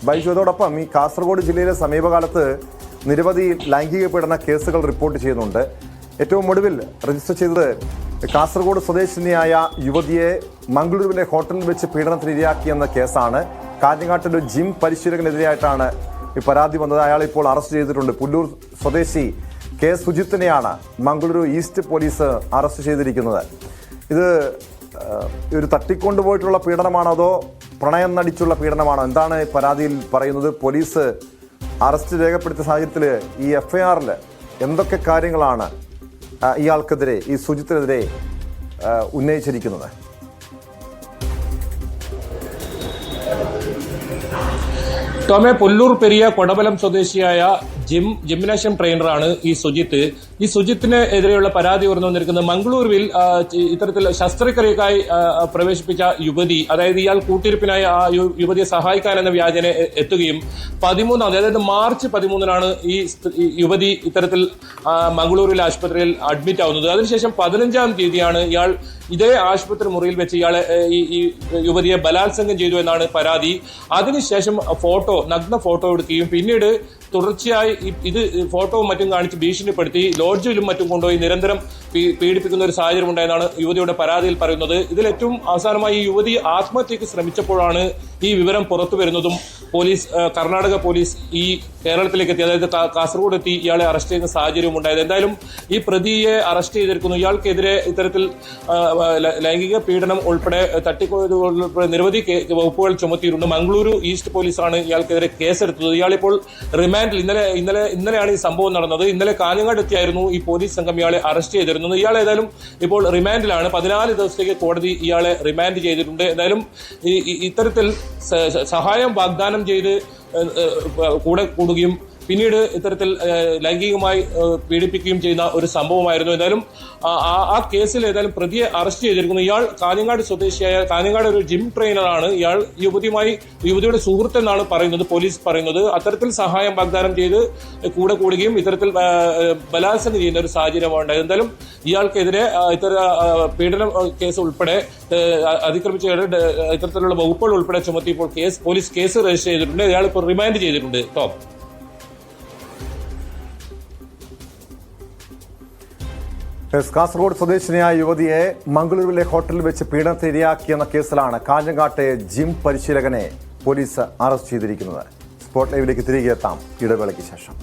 ബൈജു, ഈ കാസർഗോഡ് ജില്ലയിലെ സമീപകാലത്ത് നിരവധി ലൈംഗിക പീഡന കേസുകൾ റിപ്പോർട്ട് ചെയ്യുന്നുണ്ട്. ഏറ്റവും ഒടുവിൽ രജിസ്റ്റർ ചെയ്തത് കാസർഗോഡ് സ്വദേശിനിയായ യുവതിയെ മംഗളൂരുവിലെ ഹോട്ടലിൽ വെച്ച് പീഡനത്തിന് ഇരയാക്കിയെന്ന കേസാണ്. കാഞ്ഞങ്ങാട്ടിലെ ജിം പരിശീലകനെതിരെയായിട്ടാണ് ഈ പരാതി വന്നത്. അയാൾ ഇപ്പോൾ അറസ്റ്റ് ചെയ്തിട്ടുണ്ട്. പുല്ലൂർ സ്വദേശി കെ സുജിത്തിനെയാണ് മംഗളൂരു ഈസ്റ്റ് പോലീസ് അറസ്റ്റ് ചെയ്തിരിക്കുന്നത്. ഇത് ഒരു തട്ടിക്കൊണ്ടുപോയിട്ടുള്ള പീഡനമാണോ അതോ പ്രണയം നടിച്ചുള്ള പീഡനമാണോ? എന്താണ് പരാതിയിൽ പറയുന്നത്? പോലീസ് അറസ്റ്റ് രേഖപ്പെടുത്തിയ സാഹചര്യത്തിൽ ഈ എഫ്ഐആറിൽ എന്തൊക്കെ കാര്യങ്ങളാണ് ഇയാൾക്കെതിരെ, ഈ സുജിത്തിനെതിരെ ഉന്നയിച്ചിരിക്കുന്നത്? ടോമെ, പുല്ലൂർ പെരിയ കൊടബലം സ്വദേശിയായ ജിംനാഷ്യം ട്രെയിനറാണ് ഈ സുജിത്ത്. ഈ സുജിത്തിന് എതിരെയുള്ള പരാതി ഉയർന്നു വന്നിരിക്കുന്നത് മംഗളൂരുവിൽ ഇത്തരത്തിൽ ശസ്ത്രക്രിയക്കായി പ്രവേശിപ്പിച്ച യുവതി, അതായത് ഇയാൾ കൂട്ടിരിപ്പിനായി ആ യുവതിയെ സഹായിക്കാനെന്ന വ്യാജന എത്തുകയും 13 അതായത് മാർച്ച് 13 ഈ യുവതി ഇത്തരത്തിൽ മംഗളൂരുവിലെ ആശുപത്രിയിൽ അഡ്മിറ്റ് ആവുന്നത്. അതിനുശേഷം 15-ാം തീയതിയാണ് ഇയാൾ ഇതേ ആശുപത്രി മുറിയിൽ വെച്ച് ഇയാളെ ഈ യുവതിയെ ബലാത്സംഗം ചെയ്തു എന്നാണ് പരാതി. അതിനുശേഷം നഗ്ന ഫോട്ടോ എടുക്കുകയും പിന്നീട് തുടർച്ചയായി ഇത് ഫോട്ടോവും മറ്റും കാണിച്ച് ഭീഷണിപ്പെടുത്തി ലോഡ്ജിലും മറ്റും കൊണ്ടുപോയി നിരന്തരം പീഡിപ്പിക്കുന്ന ഒരു സാഹചര്യം ഉണ്ടായെന്നാണ് യുവതിയുടെ പരാതിയിൽ പറയുന്നത്. ഇതിൽ ഏറ്റവും അവസാനമായി ഈ യുവതി ആത്മഹത്യക്ക് ശ്രമിച്ചപ്പോഴാണ് ഈ വിവരം പുറത്തു വരുന്നതും കർണാടക പോലീസ് ഈ കേരളത്തിലേക്ക് എത്തി, അതായത് കാസർഗോഡ് എത്തി ഇയാളെ അറസ്റ്റ് ചെയ്യുന്ന സാഹചര്യം ഉണ്ടായത്. എന്തായാലും ഈ പ്രതിയെ അറസ്റ്റ് ചെയ്തിരിക്കുന്നു. ഇയാൾക്കെതിരെ ഇത്തരത്തിൽ ലൈംഗിക പീഡനം ഉൾപ്പെടെ നിരവധി വകുപ്പുകൾ ചുമത്തിയിട്ടുണ്ട്. മംഗളൂരു ഈസ്റ്റ് പോലീസാണ് ഇയാൾക്കെതിരെ കേസെടുത്തത്. ഇയാളിപ്പോൾ റിമാൻഡിൽ ഇന്നലെയാണ് ഈ സംഭവം നടന്നത്. ഇന്നലെ കാഞ്ഞങ്ങാട് എത്തിയായിരുന്നു ഈ പോലീസ് സംഘം ഇയാളെ അറസ്റ്റ് ചെയ്തിരുന്നത്. ഇയാൾ ഏതായാലും ഇപ്പോൾ റിമാൻഡിലാണ്. 14 ദിവസത്തേക്ക് കോടതി ഇയാളെ റിമാൻഡ് ചെയ്തിട്ടുണ്ട്. എന്തായാലും ഇത്തരത്തിൽ സഹായം വാഗ്ദാനം ചെയ്ത് കൂടെ കൂടുകയും പിന്നീട് ഇത്തരത്തിൽ ലൈംഗികമായി പീഡിപ്പിക്കുകയും ചെയ്യുന്ന ഒരു സംഭവമായിരുന്നു. ഏതായാലും ആ കേസിൽ ഏതായാലും പ്രതിയെ അറസ്റ്റ് ചെയ്തിരിക്കുന്നു. ഇയാൾ കാഞ്ഞങ്ങാട് സ്വദേശിയായ കാഞ്ഞങ്ങാട് ഒരു ജിം ട്രെയിനറാണ്. ഇയാൾ യുവതിയുടെ സുഹൃത്തെന്നാണ് പോലീസ് പറയുന്നത്. അത്തരത്തിൽ സഹായം വാഗ്ദാനം ചെയ്ത് കൂടെ കൂടുകയും ഇത്തരത്തിൽ ബലാത്സംഗം ചെയ്യുന്ന ഒരു സാഹചര്യമാണ് ഉണ്ടായത്. എന്തായാലും ഇയാൾക്കെതിരെ പീഡന കേസ് ഉൾപ്പെടെ അതിക്രമിച്ച ഇത്തരത്തിലുള്ള വകുപ്പുകൾ ഉൾപ്പെടെ ചുമത്തി ഇപ്പോൾ പോലീസ് കേസ് രജിസ്റ്റർ ചെയ്തിട്ടുണ്ട്. ഇയാൾ ഇപ്പോൾ റിമാൻഡ് ചെയ്തിട്ടുണ്ട്. ടോം, കാസർഗോഡ് സ്വദേശിനിയായ യുവതിയെ മംഗളൂരുവിലെ ഹോട്ടലിൽ വെച്ച് പീഡനത്തിന് ഇരയാക്കിയെന്ന കേസിലാണ് കാഞ്ഞങ്ങാട്ടെ ജിം പരിശീലകനെ പോലീസ് അറസ്റ്റ് ചെയ്തിരിക്കുന്നത്. സ്പോട്ട് ലൈവിലേക്ക് തിരികെ എത്താം ഇടവേളയ്ക്ക് ശേഷം.